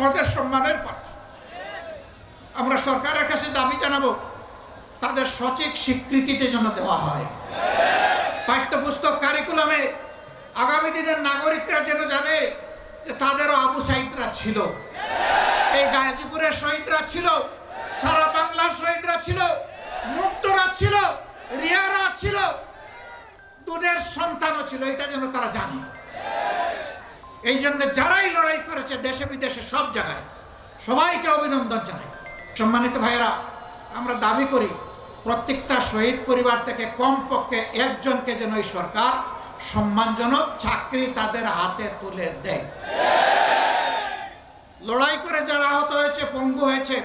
আমাদের সম্মানের পাত্র। আমরা সরকারের কাছে দাবি জানাবো তাদের সঠিক স্বীকৃতিতে যেন দেওয়া হয়। পাঠ্যপুস্তক কারিকুলামে আগামী দিনের নাগরিকরা যেন জানে যে তাদেরও আবু সাইদরা ছিল, এই গাজীপুরের শহীদরা ছিল, সারা বাংলার শহীদরা ছিল, মুক্তরা ছিল, রিয়ারা ছিল, দুধের সন্তানও ছিল, এটা যেন তারা জানে। এই জন্য যারাই লড়াই করেছে দেশে বিদেশে সব জায়গায় সবাইকে অভিনন্দন জানাই। সম্মানিত ভাইয়েরা, আমরা দাবি করি প্রত্যেকটা শহীদ পরিবার থেকে কমপক্ষে একজনকে যেন এই সরকার সম্মানজনক চাকরি তাদের হাতে তুলে দেয়। লড়াই করে যারা আহত হয়েছে, পঙ্গু হয়েছে,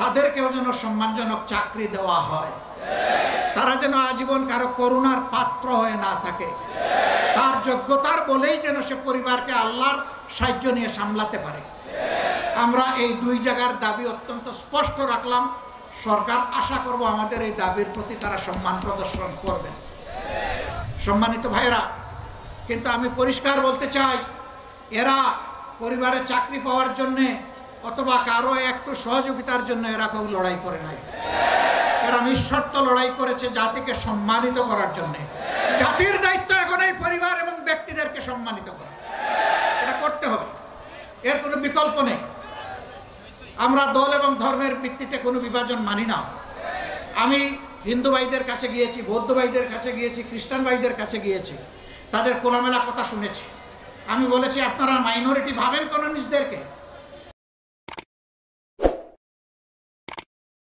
তাদেরকেও যেন সম্মানজনক চাকরি দেওয়া হয়। তারা যেন আজীবন কারো করুণার পাত্র হয়ে না থাকে, তার যোগ্যতার বলেই যেন সে পরিবারকে আল্লাহর সাহায্য নিয়ে সামলাতে পারে। আমরা এই দুই জায়গার দাবি অত্যন্ত স্পষ্ট রাখলাম। সরকার আশা করব আমাদের এই দাবির প্রতি তারা সম্মান প্রদর্শন করবেন। সম্মানিত ভাইয়েরা, কিন্তু আমি পরিষ্কার বলতে চাই, এরা পরিবারে চাকরি পাওয়ার জন্যে অথবা কারো একটু সহযোগিতার জন্য এরা কেউ লড়াই করে নাই। এরা নিঃশর্ত লড়াই করেছে জাতিকে সম্মানিত করার জন্য। জাতির দায়িত্ব এখন এই পরিবার এবং ব্যক্তিদেরকে সম্মানিত করা, এটা করতে হবে, এর কোনো বিকল্প নেই। আমরা দল এবং ধর্মের ভিত্তিতে কোনো বিভাজন মানি না। আমি হিন্দু ভাইদের কাছে গিয়েছি, বৌদ্ধ ভাইদের কাছে গিয়েছি, খ্রিস্টান ভাইদের কাছে গিয়েছি, তাদের খোলামেলা কথা শুনেছি। আমি বলেছি আপনারা মাইনরিটি ভাবেন কেন নিজেদেরকে?